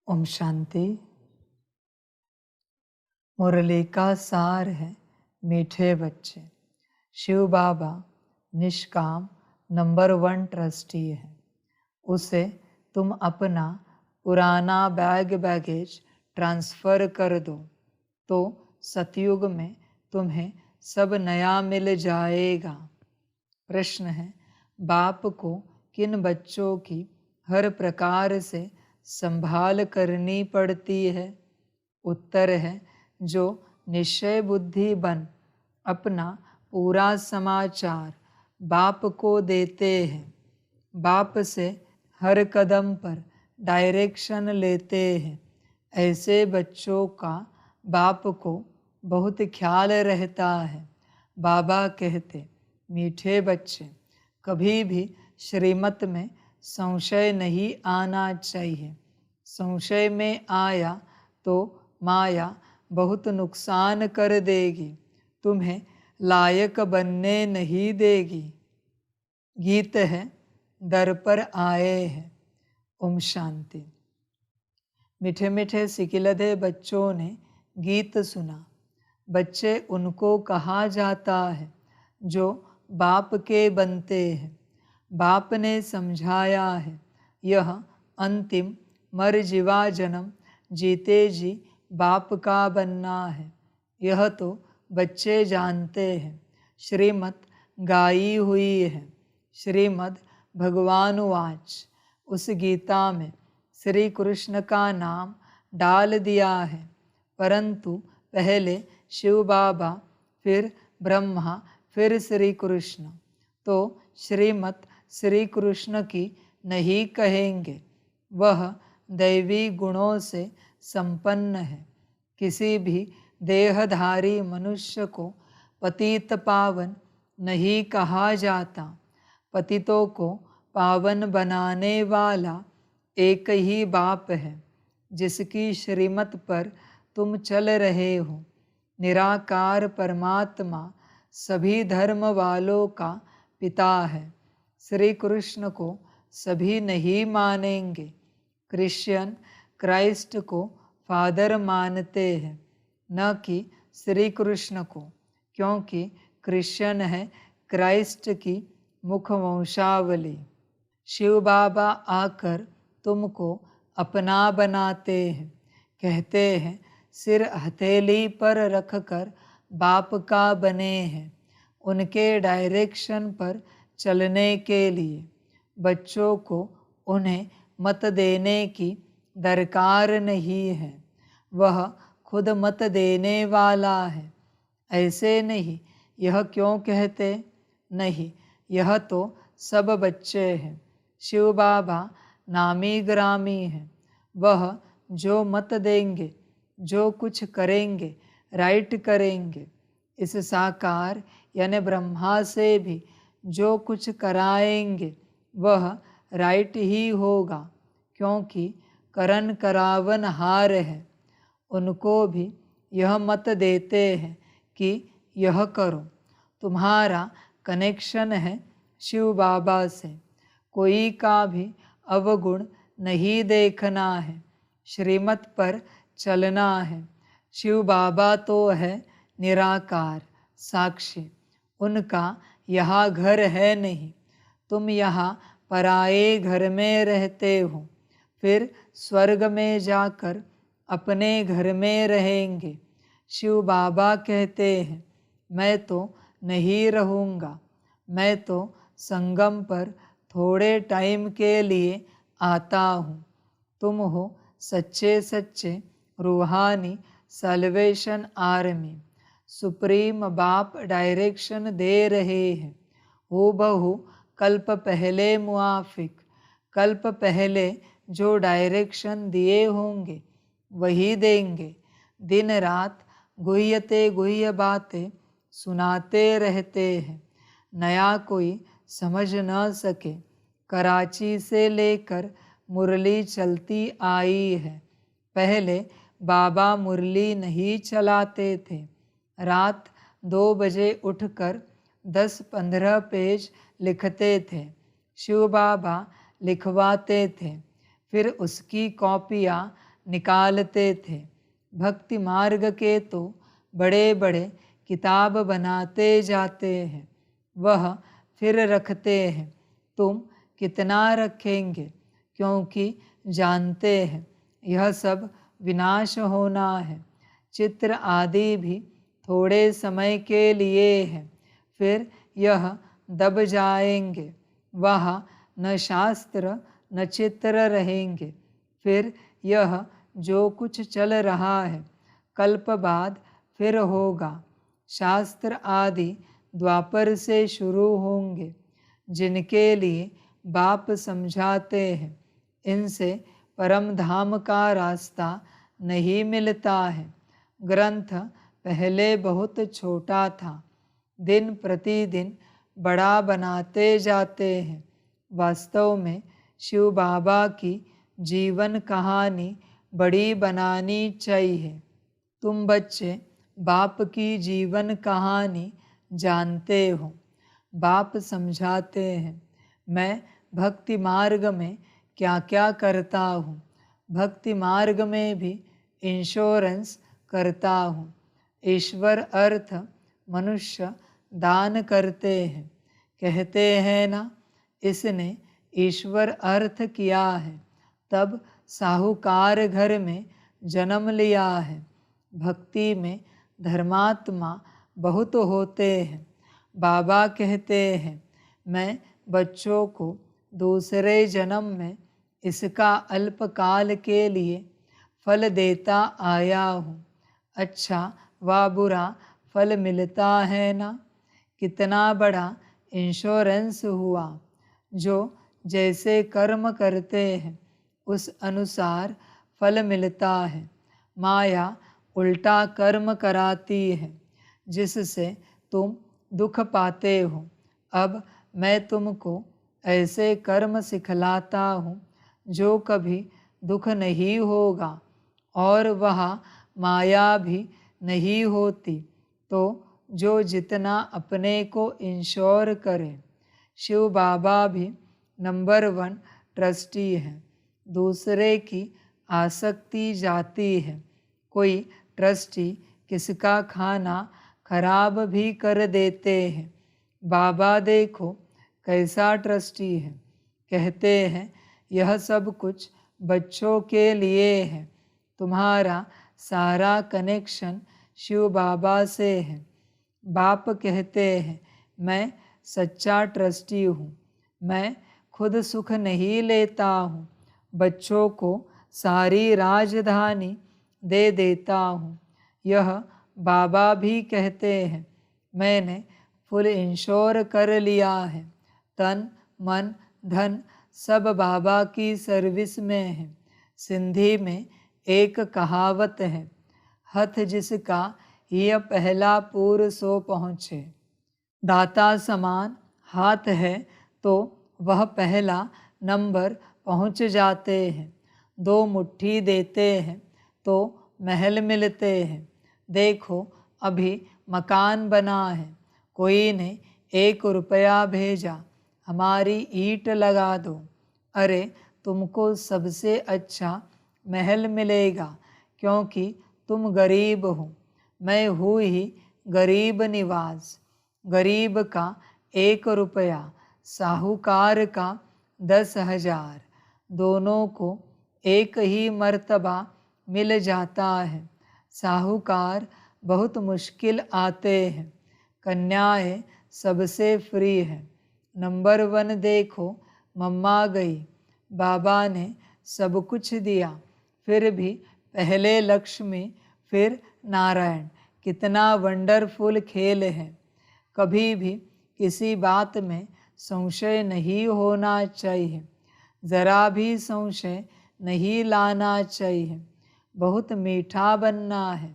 ओम शांति। मुरली का सार है मीठे बच्चे। शिव बाबा निष्काम नंबर 1 ट्रस्टी है। उसे तुम अपना पुराना बैगेज ट्रांसफ़र कर दो तो सतयुग में तुम्हें सब नया मिल जाएगा। प्रश्न है, बाप को किन बच्चों की हर प्रकार से संभाल करनी पड़ती है? उत्तर है, जो निश्चय बुद्धि बन अपना पूरा समाचार बाप को देते हैं, बाप से हर कदम पर डायरेक्शन लेते हैं, ऐसे बच्चों का बाप को बहुत ख्याल रहता है। बाबा कहते, मीठे बच्चे, कभी भी श्रीमत में संशय नहीं आना चाहिए। संशय में आया तो माया बहुत नुकसान कर देगी, तुम्हें लायक बनने नहीं देगी। गीत है, दर पर आए हैं। ओम शांति। मीठे मीठे सिकिलधे बच्चों ने गीत सुना। बच्चे उनको कहा जाता है जो बाप के बनते हैं। बाप ने समझाया है, यह अंतिम मरजीवा जन्म जीते जी बाप का बनना है। यह तो बच्चे जानते हैं। श्रीमत गाई हुई है। श्रीमद् भगवानुवाच। उस गीता में श्री कृष्ण का नाम डाल दिया है, परंतु पहले शिव बाबा, फिर ब्रह्मा, फिर श्री कृष्ण। तो श्रीमत श्री कृष्ण की नहीं कहेंगे। वह दैवी गुणों से संपन्न है। किसी भी देहधारी मनुष्य को पतित पावन नहीं कहा जाता। पतितों को पावन बनाने वाला एक ही बाप है, जिसकी श्रीमत पर तुम चल रहे हो। निराकार परमात्मा सभी धर्म वालों का पिता है। श्री कृष्ण को सभी नहीं मानेंगे। क्रिश्चियन क्राइस्ट को फादर मानते हैं, न कि श्री कृष्ण को, क्योंकि क्रिश्चियन है क्राइस्ट की मुख वंशावली। शिव बाबा आकर तुमको अपना बनाते हैं। कहते हैं, सिर हथेली पर रखकर बाप का बने हैं, उनके डायरेक्शन पर चलने के लिए। बच्चों को उन्हें मत देने की दरकार नहीं है, वह खुद मत देने वाला है। ऐसे नहीं, यह क्यों कहते? नहीं, यह तो सब बच्चे हैं। शिव बाबा नामी ग्रामी हैं। वह जो मत देंगे, जो कुछ करेंगे, राइट करेंगे। इस साकार यानी ब्रह्मा से भी जो कुछ कराएंगे, वह राइट ही होगा, क्योंकि करन करावन हार है। उनको भी यह मत देते हैं कि यह करो। तुम्हारा कनेक्शन है शिव बाबा से। कोई का भी अवगुण नहीं देखना है, श्रीमत पर चलना है। शिव बाबा तो है निराकार साक्षी, उनका यहाँ घर है नहीं। तुम यहाँ पराए घर में रहते हो, फिर स्वर्ग में जाकर अपने घर में रहेंगे। शिव बाबा कहते हैं, मैं तो नहीं रहूँगा, मैं तो संगम पर थोड़े टाइम के लिए आता हूँ। तुम हो सच्चे सच्चे रूहानी सल्वेशन आर्मी। सुप्रीम बाप डायरेक्शन दे रहे हैं। हूबहू कल्प पहले मुआफिक, कल्प पहले जो डायरेक्शन दिए होंगे वही देंगे। दिन रात गुह्यते गुह्य बातें सुनाते रहते हैं, नया कोई समझ न सके। कराची से लेकर मुरली चलती आई है। पहले बाबा मुरली नहीं चलाते थे। रात 2 बजे उठकर 10-15 पेज लिखते थे। शिव बाबा लिखवाते थे, फिर उसकी कॉपियाँ निकालते थे। भक्ति मार्ग के तो बड़े बड़े किताब बनाते जाते हैं, वह फिर रखते हैं, तुम कितना रखेंगे, क्योंकि जानते हैं यह सब विनाश होना है। चित्र आदि भी थोड़े समय के लिए है, फिर यह दब जाएंगे। वहाँ न शास्त्र न चित्र रहेंगे। फिर यह जो कुछ चल रहा है कल्प बाद फिर होगा। शास्त्र आदि द्वापर से शुरू होंगे, जिनके लिए बाप समझाते हैं। इनसे परम धाम का रास्ता नहीं मिलता है। ग्रंथ पहले बहुत छोटा था, दिन प्रतिदिन बड़ा बनाते जाते हैं। वास्तव में शिव बाबा की जीवन कहानी बड़ी बनानी चाहिए। तुम बच्चे बाप की जीवन कहानी जानते हो। बाप समझाते हैं, मैं भक्ति मार्ग में क्या क्या करता हूँ। भक्ति मार्ग में भी इंश्योरेंस करता हूँ। ईश्वर अर्थ मनुष्य दान करते हैं। कहते हैं ना, इसने ईश्वर अर्थ किया है, तब साहूकार घर में जन्म लिया है। भक्ति में धर्मात्मा बहुत होते हैं। बाबा कहते हैं, मैं बच्चों को दूसरे जन्म में इसका अल्पकाल के लिए फल देता आया हूँ। अच्छा व बुरा फल मिलता है ना। कितना बड़ा इंश्योरेंस हुआ। जो जैसे कर्म करते हैं उस अनुसार फल मिलता है। माया उल्टा कर्म कराती है, जिससे तुम दुख पाते हो। अब मैं तुमको ऐसे कर्म सिखलाता हूँ जो कभी दुख नहीं होगा, और वह माया भी नहीं होती। तो जो जितना अपने को इंश्योर करे। शिव बाबा भी नंबर 1 ट्रस्टी हैं। दूसरे की आसक्ति जाती है। कोई ट्रस्टी किसका खाना खराब भी कर देते हैं। बाबा देखो कैसा ट्रस्टी है। कहते हैं, यह सब कुछ बच्चों के लिए है। तुम्हारा सारा कनेक्शन शिव बाबा से है। बाप कहते हैं, मैं सच्चा ट्रस्टी हूँ। मैं खुद सुख नहीं लेता हूँ, बच्चों को सारी राजधानी दे देता हूँ। यह बाबा भी कहते हैं, मैंने फुल इंश्योर कर लिया है। तन मन धन सब बाबा की सर्विस में है। सिंधी में एक कहावत है, हथ जिसका यह पहला पूर सो पहुँचे। दाता समान हाथ है तो वह पहला नंबर पहुँच जाते हैं। 2 मुट्ठी देते हैं तो महल मिलते हैं। देखो अभी मकान बना है, कोई ने 1 रुपया भेजा, हमारी ईंट लगा दो। अरे तुमको सबसे अच्छा महल मिलेगा, क्योंकि तुम गरीब हो। मैं हूँ ही गरीब निवास। गरीब का 1 रुपया, साहूकार का 10,000, दोनों को एक ही मर्तबा मिल जाता है। साहूकार बहुत मुश्किल आते हैं। कन्याएं सबसे फ्री है। नंबर 1 देखो, मम्मा गई, बाबा ने सब कुछ दिया, फिर भी पहले लक्ष्मी फिर नारायण। कितना वंडरफुल खेल है। कभी भी किसी बात में संशय नहीं होना चाहिए। ज़रा भी संशय नहीं लाना चाहिए। बहुत मीठा बनना है।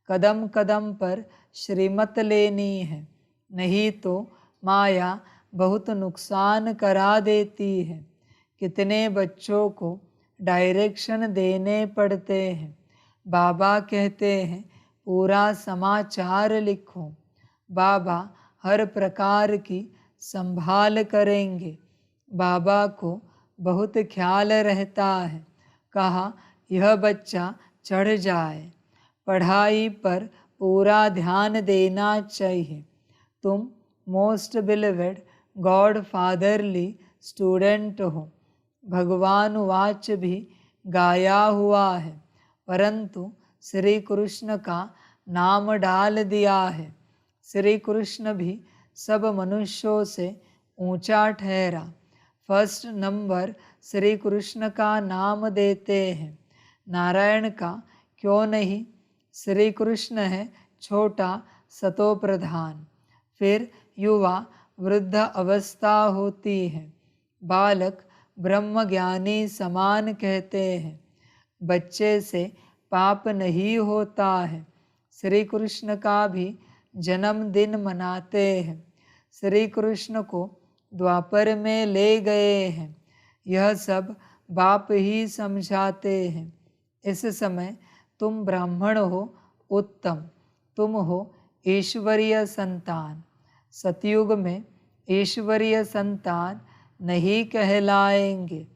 कदम कदम पर श्रीमत लेनी है, नहीं तो माया बहुत नुकसान करा देती है। कितने बच्चों को डायरेक्शन देने पड़ते हैं। बाबा कहते हैं, पूरा समाचार लिखो। बाबा हर प्रकार की संभाल करेंगे। बाबा को बहुत ख्याल रहता है। कहा यह बच्चा चढ़ जाए। पढ़ाई पर पूरा ध्यान देना चाहिए। तुम मोस्ट बिलीवेड गॉड फादरली स्टूडेंट हो। भगवान वाच भी गाया हुआ है, परंतु श्री कृष्ण का नाम डाल दिया है। श्री कृष्ण भी सब मनुष्यों से ऊंचा ठहरा। फर्स्ट नंबर श्री कृष्ण का नाम देते हैं। नारायण का क्यों नहीं? श्री कृष्ण है छोटा सतो प्रधान। फिर युवा वृद्ध अवस्था होती है। बालक ब्रह्म ज्ञानी समान कहते हैं। बच्चे से पाप नहीं होता है। श्री कृष्ण का भी जन्मदिन मनाते हैं। श्री कृष्ण को द्वापर में ले गए हैं। यह सब बाप ही समझाते हैं। इस समय तुम ब्राह्मण हो उत्तम, तुम हो ईश्वरीय संतान। सतयुग में ईश्वरीय संतान नहीं कहलाएंगे।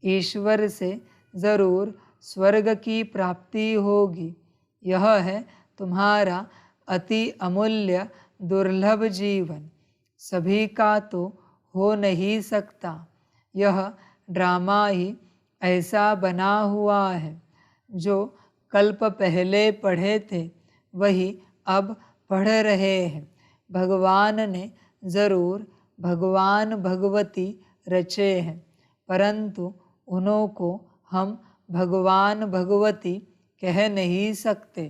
ईश्वर से जरूर स्वर्ग की प्राप्ति होगी। यह है तुम्हारा अति अमूल्य दुर्लभ जीवन। सभी का तो हो नहीं सकता। यह ड्रामा ही ऐसा बना हुआ है। जो कल्प पहले पढ़े थे वही अब पढ़ रहे हैं। भगवान ने जरूर भगवान भगवती रचे हैं, परंतु उन्हों को हम भगवान भगवती कह नहीं सकते,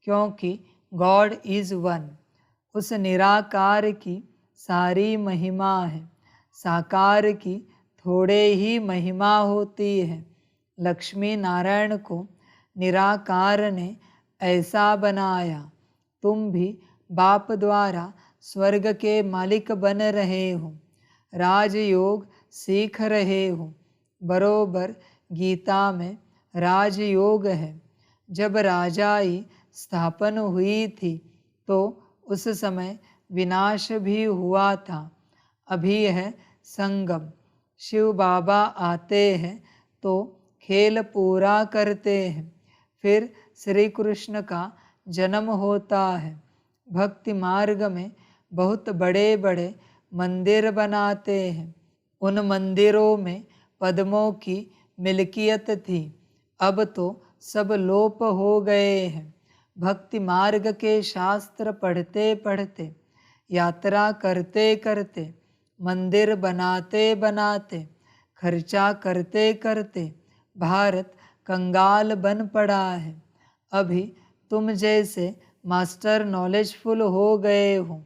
क्योंकि गॉड इज़ वन। उस निराकार की सारी महिमा है। साकार की थोड़े ही महिमा होती है। लक्ष्मी नारायण को निराकार ने ऐसा बनाया। तुम भी बाप द्वारा स्वर्ग के मालिक बन रहे हो। राजयोग सीख रहे हो। बरोबर गीता में राजयोग है। जब राजाई स्थापन हुई थी तो उस समय विनाश भी हुआ था। अभी है संगम। शिव बाबा आते हैं तो खेल पूरा करते हैं। फिर श्री कृष्ण का जन्म होता है। भक्ति मार्ग में बहुत बड़े बड़े मंदिर बनाते हैं। उन मंदिरों में पद्मों की मिल्कियत थी, अब तो सब लोप हो गए हैं। भक्ति मार्ग के शास्त्र पढ़ते पढ़ते, यात्रा करते करते, मंदिर बनाते बनाते, खर्चा करते करते भारत कंगाल बन पड़ा है। अभी तुम जैसे मास्टर नॉलेजफुल हो गए हो।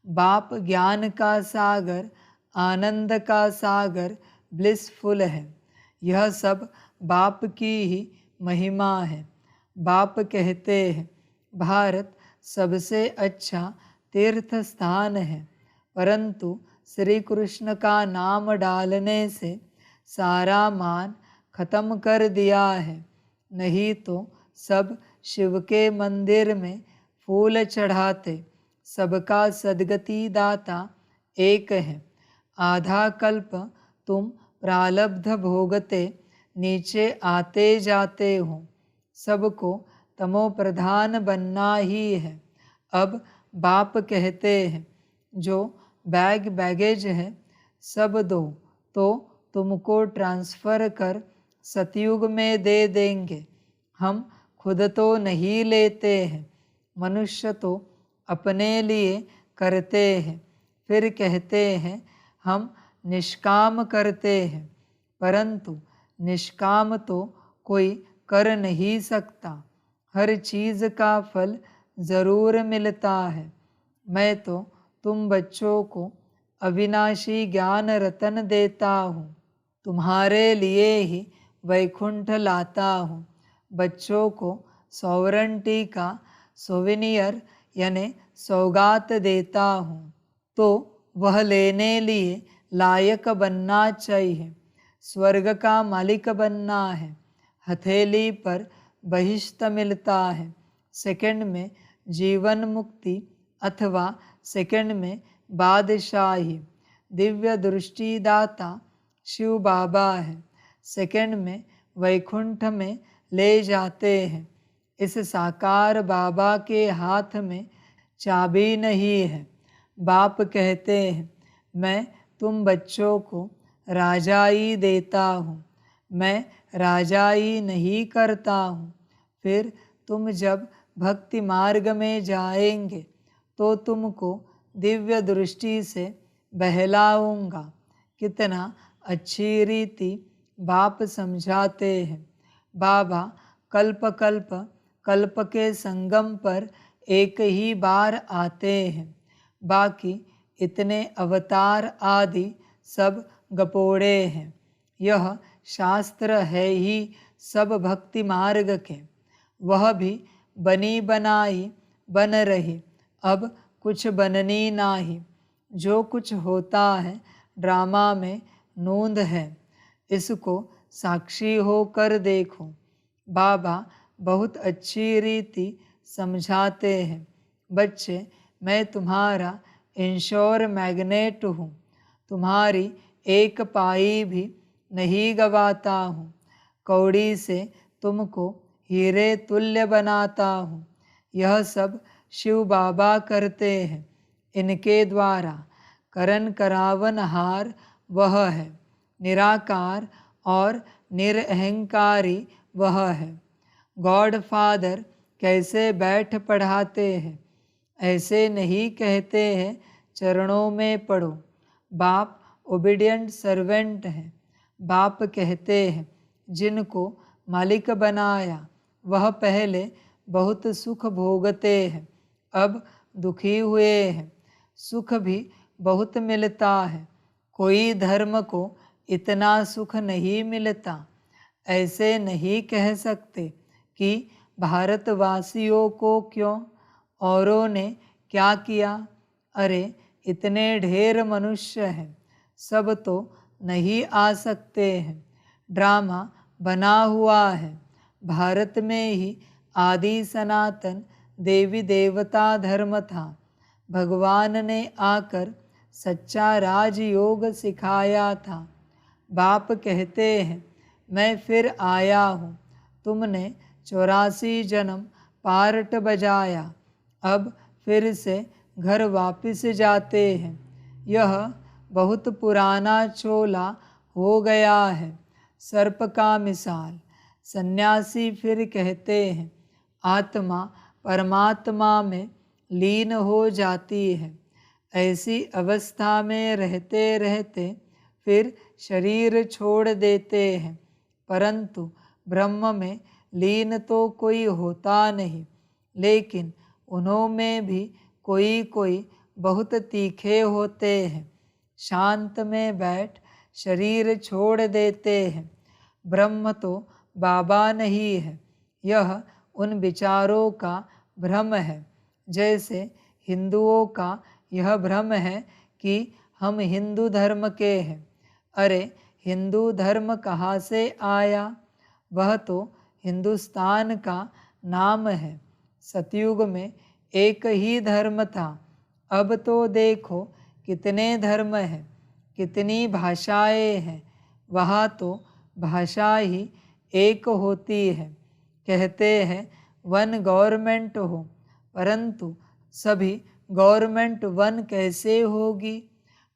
बाप ज्ञान का सागर, आनंद का सागर ब्लिसफुल है। यह सब बाप की ही महिमा है। बाप कहते हैं भारत सबसे अच्छा तीर्थ स्थान है, परंतु श्री कृष्ण का नाम डालने से सारा मान खत्म कर दिया है। नहीं तो सब शिव के मंदिर में फूल चढ़ाते। सबका सद्गति दाता एक है। आधा कल्प तुम प्रालब्ध भोगते नीचे आते जाते हो। सबको तमो प्रधान बनना ही है। अब बाप कहते हैं जो बैगेज है सब दो, तो तुमको ट्रांसफ़र कर सतयुग में दे देंगे। हम खुद तो नहीं लेते हैं। मनुष्य तो अपने लिए करते हैं, फिर कहते हैं हम निष्काम करते हैं, परंतु निष्काम तो कोई कर नहीं सकता। हर चीज़ का फल ज़रूर मिलता है। मैं तो तुम बच्चों को अविनाशी ज्ञान रतन देता हूँ। तुम्हारे लिए ही वैकुंठ लाता हूँ। बच्चों को सॉवरेंटी का सोविनियर यानी सौगात देता हूँ, तो वह लेने लिए लायक बनना चाहिए। स्वर्ग का मालिक बनना है। हथेली पर बहिश्त मिलता है, सेकंड में जीवन मुक्ति अथवा सेकंड में बादशाही। दिव्य दृष्टि दाता शिव बाबा है। सेकंड में वैकुंठ में ले जाते हैं। इस साकार बाबा के हाथ में चाबी नहीं है। बाप कहते हैं, मैं तुम बच्चों को राजाई देता हूँ, मैं राजाई नहीं करता हूँ। फिर तुम जब भक्ति मार्ग में जाएंगे तो तुमको दिव्य दृष्टि से बहलाऊंगा। कितना अच्छी रीति बाप समझाते हैं। बाबा कल्प कल्प कल्प के संगम पर एक ही बार आते हैं, बाकी इतने अवतार आदि सब गपोड़े हैं। यह शास्त्र है ही सब भक्ति मार्ग के। वह भी बनी बनाई बन रही, अब कुछ बननी नाही। जो कुछ होता है ड्रामा में नोंद है, इसको साक्षी होकर देखो। बाबा बहुत अच्छी रीति समझाते हैं। बच्चे, मैं तुम्हारा इंश्योर मैग्नेट हूँ, तुम्हारी एक पाई भी नहीं गवाता हूँ। कौड़ी से तुमको हीरे तुल्य बनाता हूँ। यह सब शिव बाबा करते हैं। इनके द्वारा करन करावन हार वह है। निराकार और निरअहंकारी वह है। गॉड फादर कैसे बैठ पढ़ाते हैं, ऐसे नहीं कहते हैं चरणों में पढ़ो। बाप ओबीडियंट सर्वेंट हैं। बाप कहते हैं, जिनको मालिक बनाया वह पहले बहुत सुख भोगते हैं, अब दुखी हुए हैं। सुख भी बहुत मिलता है, कोई धर्म को इतना सुख नहीं मिलता। ऐसे नहीं कह सकते कि भारतवासियों को क्यों, औरों ने क्या किया। अरे इतने ढेर मनुष्य हैं, सब तो नहीं आ सकते हैं। ड्रामा बना हुआ है। भारत में ही आदि सनातन देवी देवता धर्म था। भगवान ने आकर सच्चा राजयोग सिखाया था। बाप कहते हैं, मैं फिर आया हूँ। तुमने 84 जन्म पार्ट बजाया, अब फिर से घर वापस जाते हैं। यह बहुत पुराना चोला हो गया है, सर्प का मिसाल। सन्यासी फिर कहते हैं, आत्मा परमात्मा में लीन हो जाती है। ऐसी अवस्था में रहते रहते फिर शरीर छोड़ देते हैं, परंतु ब्रह्म में लीन तो कोई होता नहीं। लेकिन उन्होंने भी कोई कोई बहुत तीखे होते हैं, शांत में बैठ शरीर छोड़ देते हैं। ब्रह्म तो बाबा नहीं है, यह उन विचारों का भ्रम है। जैसे हिंदुओं का यह भ्रम है कि हम हिंदू धर्म के हैं। अरे हिंदू धर्म कहाँ से आया? वह तो हिंदुस्तान का नाम है। सतयुग में एक ही धर्म था, अब तो देखो कितने धर्म हैं, कितनी भाषाएं हैं। वहाँ तो भाषा ही एक होती है। कहते हैं वन गवर्नमेंट हो, परंतु सभी गवर्नमेंट वन कैसे होगी?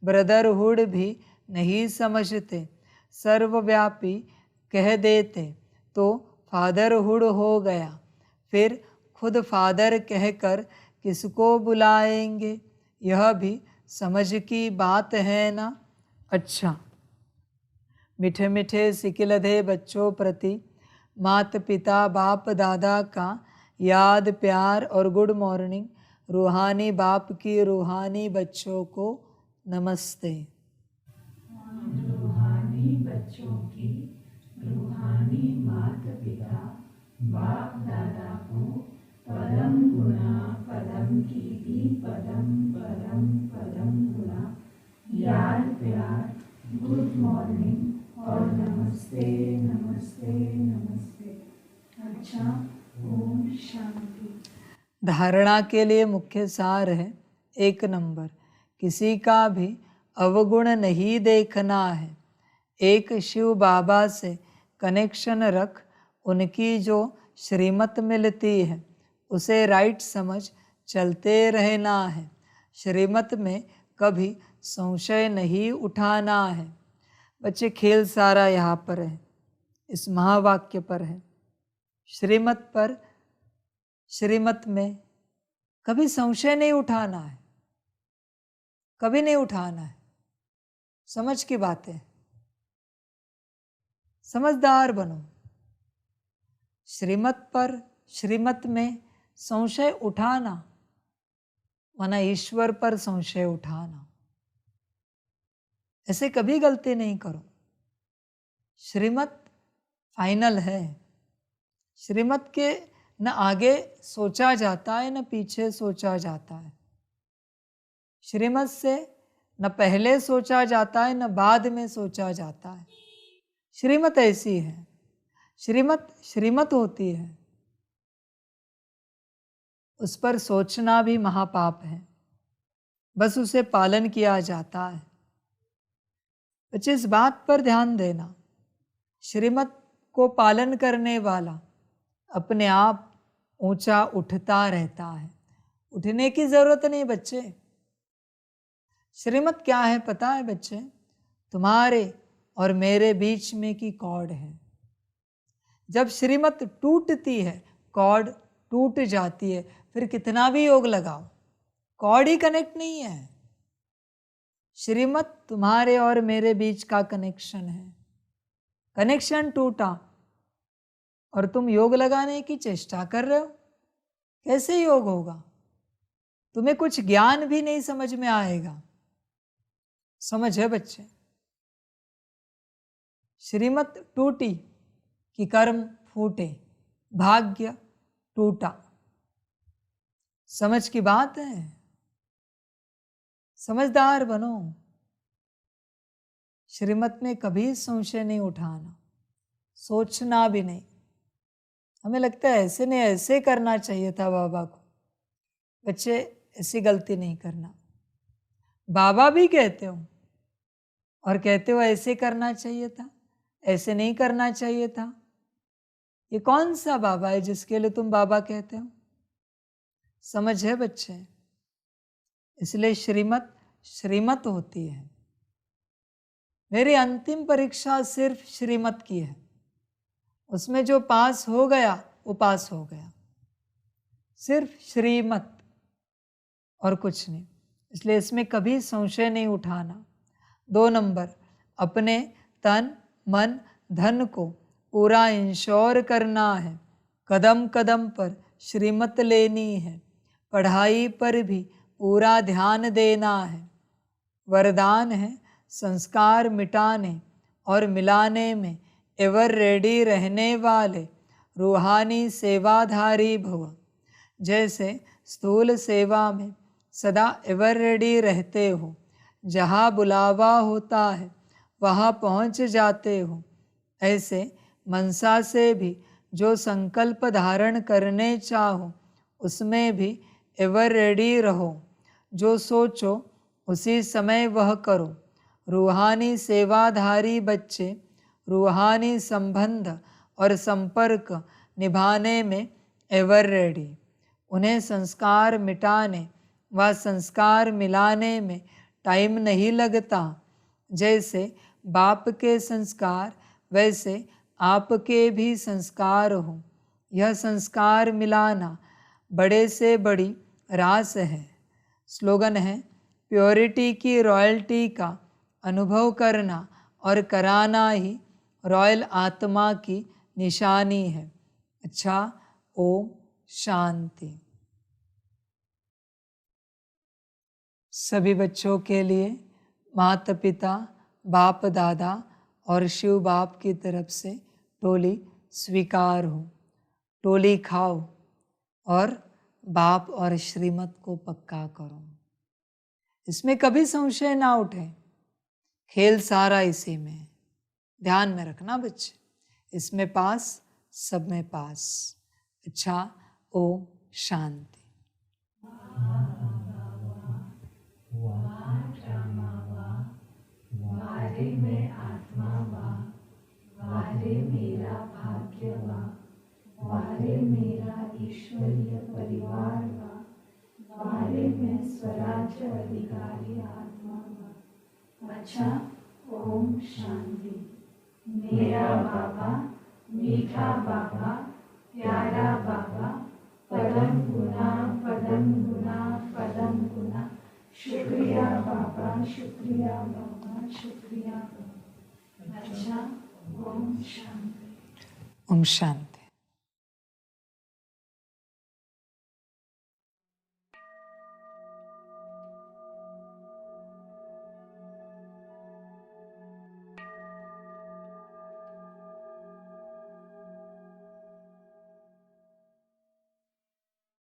ब्रदरहुड भी नहीं समझते। सर्वव्यापी कह देते तो फादरहुड हो गया। फिर खुद फादर कहकर किसको बुलाएंगे? यह भी समझ की बात है ना। अच्छा, मीठे मीठे सिकिलधे बच्चों प्रति माता पिता बाप दादा का याद प्यार और गुड मॉर्निंग। रूहानी बाप की रूहानी बच्चों को नमस्ते। रूहानी बच्चों की रूहानी माता पिता बाप दादा को पदम गुना पदम की भी पदम पदम पदम गुना याद प्यार गुड मॉर्निंग और नमस्ते नमस्ते नमस्ते। अच्छा, ओम शांति। धारणा के लिए मुख्य सार है, 1 नंबर, किसी का भी अवगुण नहीं देखना है। एक शिव बाबा से कनेक्शन रख, उनकी जो श्रीमत मिलती है उसे राइट समझ चलते रहना है। श्रीमत में कभी संशय नहीं उठाना है। बच्चे, खेल सारा यहाँ पर है, इस महावाक्य पर है। श्रीमत में कभी संशय नहीं उठाना है, कभी नहीं उठाना है। समझ की बात है, समझदार बनो। श्रीमत में संशय उठाना माना ईश्वर पर संशय उठाना, ऐसे कभी गलती नहीं करो। श्रीमत फाइनल है। श्रीमत के न आगे सोचा जाता है न पीछे सोचा जाता है। श्रीमत से न पहले सोचा जाता है न बाद में सोचा जाता है। श्रीमत ऐसी है। श्रीमत होती है, उस पर सोचना भी महापाप है, बस उसे पालन किया जाता है। बच्चे, इस बात पर ध्यान देना, श्रीमत को पालन करने वाला अपने आप ऊंचा उठता रहता है। उठने की जरूरत नहीं बच्चे। श्रीमत क्या है पता है बच्चे? तुम्हारे और मेरे बीच में की कॉर्ड है। जब श्रीमत टूटती है, कॉर्ड टूट जाती है, फिर कितना भी योग लगाओ, कॉर्ड ही कनेक्ट नहीं है। श्रीमत तुम्हारे और मेरे बीच का कनेक्शन है। कनेक्शन टूटा और तुम योग लगाने की चेष्टा कर रहे हो, कैसे योग होगा? तुम्हें कुछ ज्ञान भी नहीं समझ में आएगा। समझ है बच्चे? श्रीमत टूटी कि कर्म फूटे, भाग्य टूटा। समझ की बात है, समझदार बनो। श्रीमत में कभी संशय नहीं उठाना, सोचना भी नहीं। हमें लगता है ऐसे नहीं, ऐसे करना चाहिए था बाबा को। बच्चे, ऐसी गलती नहीं करना। बाबा भी कहते हो और कहते हो ऐसे करना चाहिए था, ऐसे नहीं करना चाहिए था। ये कौन सा बाबा है जिसके लिए तुम बाबा कहते हो? समझ है बच्चे? इसलिए श्रीमत होती है। मेरी अंतिम परीक्षा सिर्फ श्रीमत की है। उसमें जो पास हो गया वो पास हो गया, सिर्फ श्रीमत और कुछ नहीं। इसलिए इसमें कभी संशय नहीं उठाना। 2 नंबर, अपने तन मन धन को पूरा इंश्योर करना है। कदम कदम पर श्रीमत लेनी है। पढ़ाई पर भी पूरा ध्यान देना है। वरदान है संस्कार मिटाने और मिलाने में एवर रेडी रहने वाले रूहानी सेवाधारी भव। जैसे स्थूल सेवा में सदा एवर रेडी रहते हो, जहाँ बुलावा होता है वहाँ पहुँच जाते हो, ऐसे मनसा से भी जो संकल्प धारण करने चाहो उसमें भी एवर रेडी रहो। जो सोचो उसी समय वह करो। रूहानी सेवाधारी बच्चे रूहानी संबंध और संपर्क निभाने में एवर रेडी। उन्हें संस्कार मिटाने व संस्कार मिलाने में टाइम नहीं लगता। जैसे बाप के संस्कार वैसे आपके भी संस्कार हो। यह संस्कार मिलाना बड़े से बड़ी रास है। स्लोगन है, प्योरिटी की रॉयल्टी का अनुभव करना और कराना ही रॉयल आत्मा की निशानी है। अच्छा, ओम शांति। सभी बच्चों के लिए माता पिता, बाप दादा और शिव बाप की तरफ से टोली स्वीकार हो। टोली खाओ और बाप और श्रीमत को पक्का करो। इसमें कभी संशय ना उठे। खेल सारा इसी में है। ध्यान में रखना बच्चे, इसमें पास, सब में पास। अच्छा, ओम शांति। वारे में आत्मा वा, वारे मेरा भाग्य वा। मेरा ईश्वरीय परिवार व बारे में स्वराज्य अधिकारी आत्मा व। अच्छा, ओम शांति। मेरा बाबा, मीठा बाबा, प्यारा बाबा, पदम गुना पदम गुना पदम गुना। शुक्रिया बाबा, शुक्रिया बाबा, शुक्रिया बाबा। अच्छा, ओम शांति। ओम शांति।